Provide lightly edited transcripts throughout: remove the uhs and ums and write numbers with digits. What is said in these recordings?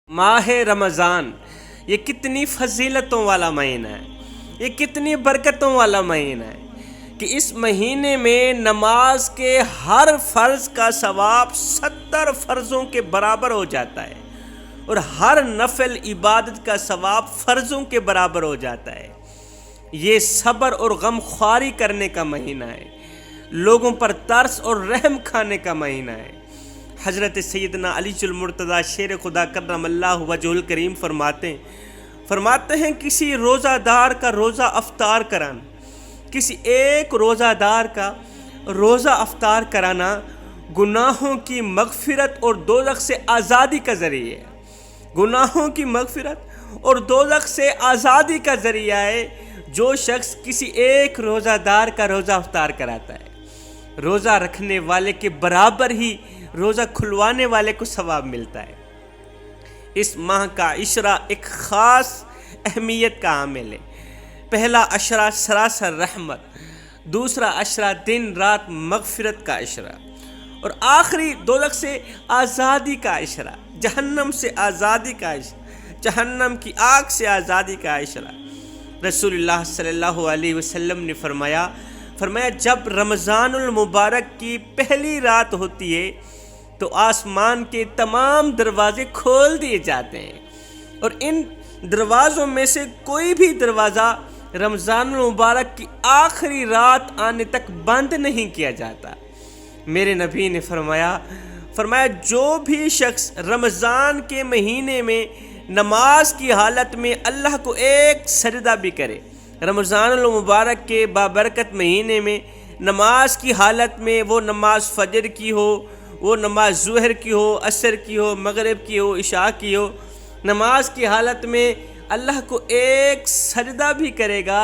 ماہ رمضان یہ کتنی فضیلتوں والا مہینہ ہے، یہ کتنی برکتوں والا مہینہ ہے کہ اس مہینے میں نماز کے ہر فرض کا ثواب 70 فرضوں کے برابر ہو جاتا ہے اور ہر نفل عبادت کا ثواب فرضوں کے برابر ہو جاتا ہے۔ یہ صبر اور غم خواری کرنے کا مہینہ ہے، لوگوں پر ترس اور رحم کھانے کا مہینہ ہے۔ حضرت سیدنا علی المرتضیٰ شیر خدا کرم اللہ وجہ الکریم فرماتے ہیں کسی روزہ دار کا روزہ افطار کرانا، کسی ایک روزہ دار کا روزہ افطار کرانا گناہوں کی مغفرت اور دوزخ سے آزادی کا ذریعہ ہے۔ گناہوں کی مغفرت اور دوزخ سے آزادی کا ذریعہ ہے جو شخص کسی ایک روزہ دار کا روزہ افطار کراتا ہے۔ روزہ رکھنے والے کے برابر ہی روزہ کھلوانے والے کو ثواب ملتا ہے۔ اس ماہ کا عشرہ ایک خاص اہمیت کا عامل ہے۔ پہلا عشرہ سراسر رحمت، دوسرا عشرہ دن رات مغفرت کا عشرہ، اور آخری دوزخ سے آزادی کا عشرہ، جہنم سے آزادی کا عشرہ، جہنم کی آگ سے آزادی کا عشرہ۔ رسول اللہ صلی اللہ علیہ وسلم نے فرمایا جب رمضان المبارک کی پہلی رات ہوتی ہے تو آسمان کے تمام دروازے کھول دیے جاتے ہیں اور ان دروازوں میں سے کوئی بھی دروازہ رمضان المبارک کی آخری رات آنے تک بند نہیں کیا جاتا۔ میرے نبی نے فرمایا جو بھی شخص رمضان کے مہینے میں نماز کی حالت میں اللہ کو ایک سجدہ بھی کرے، رمضان المبارک کے بابرکت مہینے میں نماز کی حالت میں، وہ نماز فجر کی ہو، وہ نماز ظہر کی ہو، عصر کی ہو، مغرب کی ہو، عشاء کی ہو، نماز کی حالت میں اللہ کو ایک سجدہ بھی کرے گا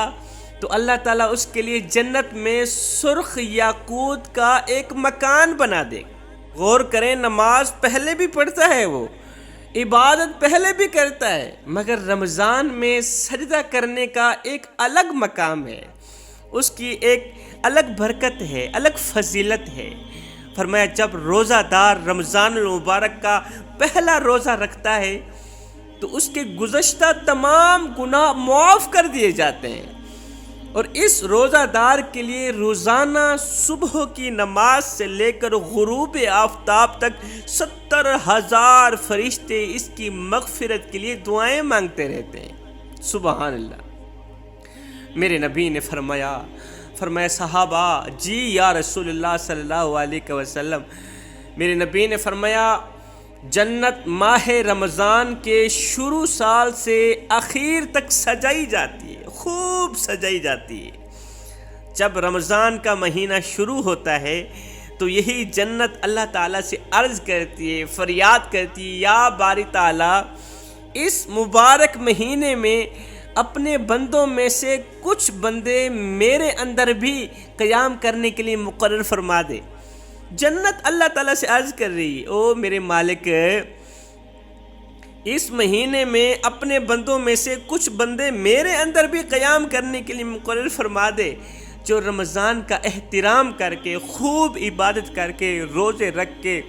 تو اللہ تعالیٰ اس کے لیے جنت میں سرخ یاقوت کا ایک مکان بنا دے گا۔ غور کریں، نماز پہلے بھی پڑھتا ہے، وہ عبادت پہلے بھی کرتا ہے، مگر رمضان میں سجدہ کرنے کا ایک الگ مقام ہے، اس کی ایک الگ برکت ہے، الگ فضیلت ہے۔ فرمایا جب روزہ دار رمضان المبارک کا پہلا روزہ رکھتا ہے تو اس کے گزشتہ تمام گناہ معاف کر دیے جاتے ہیں، اور اس روزہ دار کے لیے روزانہ صبح کی نماز سے لے کر غروب آفتاب تک 70,000 فرشتے اس کی مغفرت کے لیے دعائیں مانگتے رہتے ہیں۔ سبحان اللہ۔ میرے نبی نے فرمایا صحابہ جی یا رسول اللہ صلی اللہ علیہ وسلم، میرے نبی نے فرمایا جنت ماہ رمضان کے شروع سال سے اخیر تک سجائی جاتی ہے، خوب سجائی جاتی ہے۔ جب رمضان کا مہینہ شروع ہوتا ہے تو یہی جنت اللہ تعالیٰ سے عرض کرتی ہے، فریاد کرتی ہے، یا باری تعالیٰ اس مبارک مہینے میں اپنے بندوں میں سے کچھ بندے میرے اندر بھی قیام کرنے کے لیے مقرر فرما دے۔ جنت اللہ تعالیٰ سے عرض کر رہی ہے، او میرے مالک، اس مہینے میں اپنے بندوں میں سے کچھ بندے میرے اندر بھی قیام کرنے کے لیے مقرر فرما دے، جو رمضان کا احترام کر کے، خوب عبادت کر کے، روزے رکھ کے،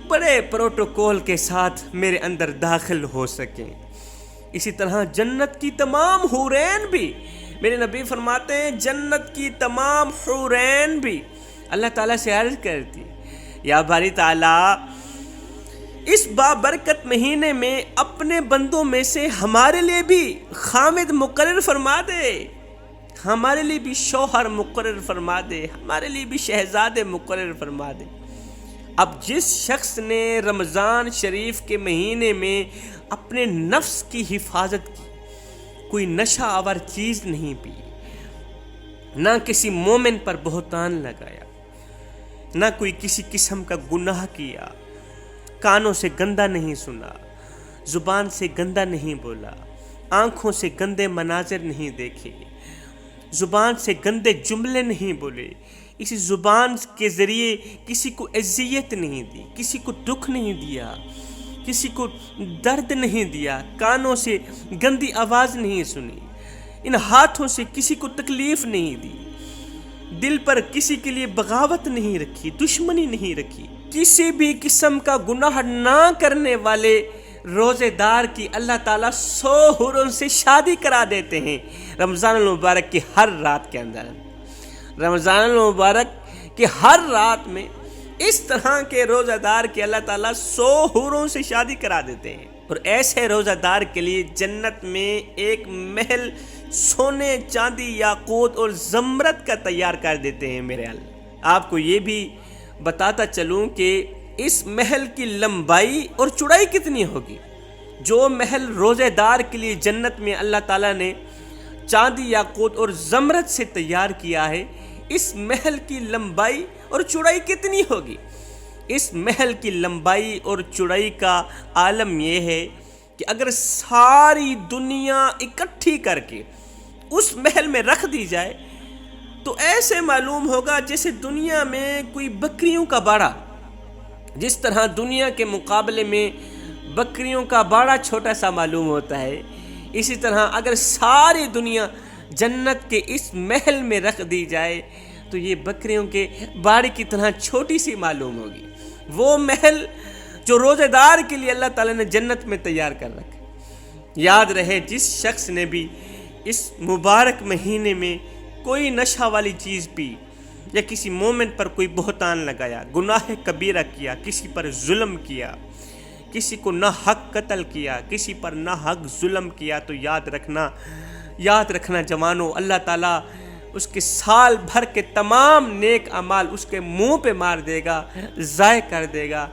بڑے پروٹوکول کے ساتھ میرے اندر داخل ہو سکیں۔ اسی طرح جنت کی تمام حورین بھی، میرے نبی فرماتے ہیں جنت کی تمام حورین بھی اللہ تعالیٰ سے عرض کرتی، یا باری تعالیٰ اس بابرکت مہینے میں اپنے بندوں میں سے ہمارے لیے بھی خامد مقرر فرما دے، ہمارے لیے بھی شوہر مقرر فرما دے، ہمارے لیے بھی شہزادے مقرر فرما دے۔ اب جس شخص نے رمضان شریف کے مہینے میں اپنے نفس کی حفاظت کی، کوئی نشہ آور چیز نہیں پی، نہ کسی مومن پر بہتان لگایا، نہ کوئی کسی قسم کا گناہ کیا، کانوں سے گندا نہیں سنا، زبان سے گندا نہیں بولا، آنکھوں سے گندے مناظر نہیں دیکھے، زبان سے گندے جملے نہیں بولے، اسی زبان کے ذریعے کسی کو اذیت نہیں دی، کسی کو دکھ نہیں دیا، کسی کو درد نہیں دیا، کانوں سے گندی آواز نہیں سنی، ان ہاتھوں سے کسی کو تکلیف نہیں دی، دل پر کسی کے لیے بغاوت نہیں رکھی، دشمنی نہیں رکھی، کسی بھی قسم کا گناہ نہ کرنے والے روزے دار کی اللہ تعالیٰ 100 حوروں سے شادی کرا دیتے ہیں رمضان المبارک کی ہر رات کے اندر۔ رمضان المبارک کی ہر رات میں اس طرح کے روزہ دار کی اللہ تعالیٰ 100 حوروں سے شادی کرا دیتے ہیں، اور ایسے روزہ دار کے لیے جنت میں ایک محل سونے، چاندی، یاقوت اور زمرد کا تیار کر دیتے ہیں میرے اللہ۔ آپ کو یہ بھی بتاتا چلوں کہ اس محل کی لمبائی اور چوڑائی کتنی ہوگی۔ جو محل روزے دار کے لیے جنت میں اللہ تعالیٰ نے چاندی، یاقوت اور زمرد سے تیار کیا ہے، اس محل کی لمبائی اور چوڑائی کتنی ہوگی۔ اس محل کی لمبائی اور چوڑائی کا عالم یہ ہے کہ اگر ساری دنیا اکٹھی کر کے اس محل میں رکھ دی جائے تو ایسے معلوم ہوگا جیسے دنیا میں کوئی بکریوں کا باڑہ، جس طرح دنیا کے مقابلے میں بکریوں کا باڑہ چھوٹا سا معلوم ہوتا ہے، اسی طرح اگر ساری دنیا جنت کے اس محل میں رکھ دی جائے تو یہ بکریوں کے باڑے کی طرح چھوٹی سی معلوم ہوگی۔ وہ محل جو روزے دار کے لیے اللہ تعالیٰ نے جنت میں تیار کر رکھا۔ یاد رہے، جس شخص نے بھی اس مبارک مہینے میں کوئی نشہ والی چیز پی یا کسی مومن پر کوئی بہتان لگایا، گناہ کبیرہ کیا، کسی پر ظلم کیا، کسی کو نہ حق قتل کیا، کسی پر نہ حق ظلم کیا، تو یاد رکھنا جوانو، اللہ تعالیٰ اس کے سال بھر کے تمام نیک اعمال اس کے منہ پہ مار دے گا، ضائع کر دے گا۔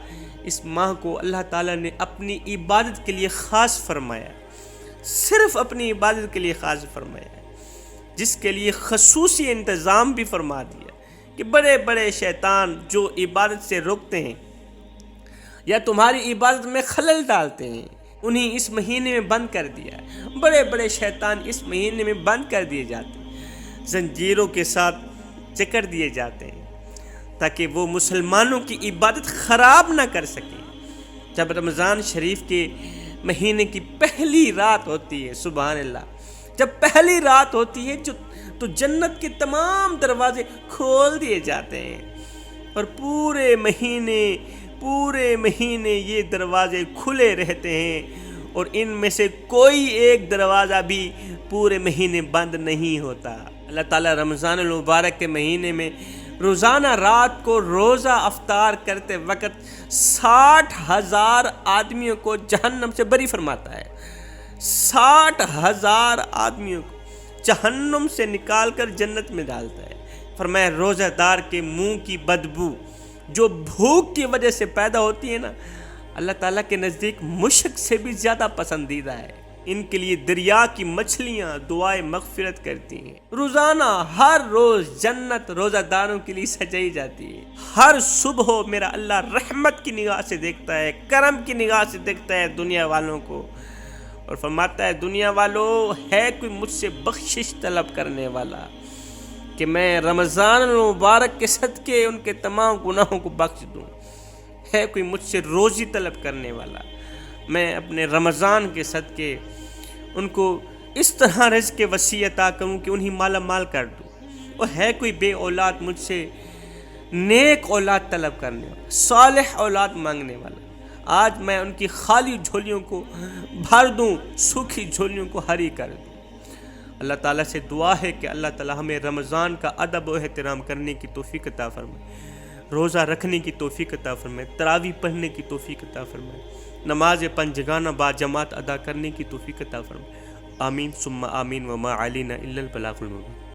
اس ماہ کو اللہ تعالیٰ نے اپنی عبادت کے لیے خاص فرمایا، صرف اپنی عبادت کے لیے خاص فرمایا، جس کے لیے خصوصی انتظام بھی فرما دیا کہ بڑے بڑے شیطان جو عبادت سے روکتے ہیں یا تمہاری عبادت میں خلل ڈالتے ہیں، انہیں اس مہینے میں بند کر دیا ہے۔ بڑے بڑے شیطان اس مہینے میں بند کر دیے جاتے ہیں، زنجیروں کے ساتھ جکڑ دیے جاتے ہیں تاکہ وہ مسلمانوں کی عبادت خراب نہ کر سکیں۔ جب رمضان شریف کے مہینے کی پہلی رات ہوتی ہے، سبحان اللہ، جب پہلی رات ہوتی ہے تو جنت کے تمام دروازے کھول دیے جاتے ہیں، اور پورے مہینے یہ دروازے کھلے رہتے ہیں، اور ان میں سے کوئی ایک دروازہ بھی پورے مہینے بند نہیں ہوتا۔ اللہ تعالیٰ رمضان المبارک کے مہینے میں روزانہ رات کو روزہ افطار کرتے وقت 60,000 آدمیوں کو جہنم سے بری فرماتا ہے۔ 60,000 آدمیوں کو جہنم سے نکال کر جنت میں ڈالتا ہے۔ فرمایا روزہ دار کے منہ کی بدبو جو بھوک کی وجہ سے پیدا ہوتی ہے نا، اللہ تعالیٰ کے نزدیک مشک سے بھی زیادہ پسندیدہ ہے۔ ان کے لیے دریا کی مچھلیاں دعائے مغفرت کرتی ہیں۔ روزانہ ہر روز جنت روزہ داروں کے لیے سجائی جاتی ہے۔ ہر صبح میرا اللہ رحمت کی نگاہ سے دیکھتا ہے، کرم کی نگاہ سے دیکھتا ہے دنیا والوں کو، اور فرماتا ہے دنیا والو، ہے کوئی مجھ سے بخشش طلب کرنے والا کہ میں رمضان المبارک کے صدقے ان کے تمام گناہوں کو بخش دوں؟ ہے کوئی مجھ سے روزی طلب کرنے والا؟ میں اپنے رمضان کے صدقے ان کو اس طرح رزق وسیع عطا کروں کہ انہیں مالا مال کر دوں۔ اور ہے کوئی بے اولاد مجھ سے نیک اولاد طلب کرنے والا، صالح اولاد مانگنے والا؟ آج میں ان کی خالی جھولیوں کو بھر دوں، سوکھی جھولیوں کو ہری کر دوں۔ اللہ تعالیٰ سے دعا ہے کہ اللہ تعالیٰ ہمیں رمضان کا ادب و احترام کرنے کی توفیق عطا فرمائے، روزہ رکھنے کی توفیق عطا فرمائے، تراویح پڑھنے کی توفیق عطا فرمائے، نماز پنجگانہ با جماعت ادا کرنے کی توفیق عطا فرمائے۔ آمین ثم آمین، وما علینا الا البلاغ المبین۔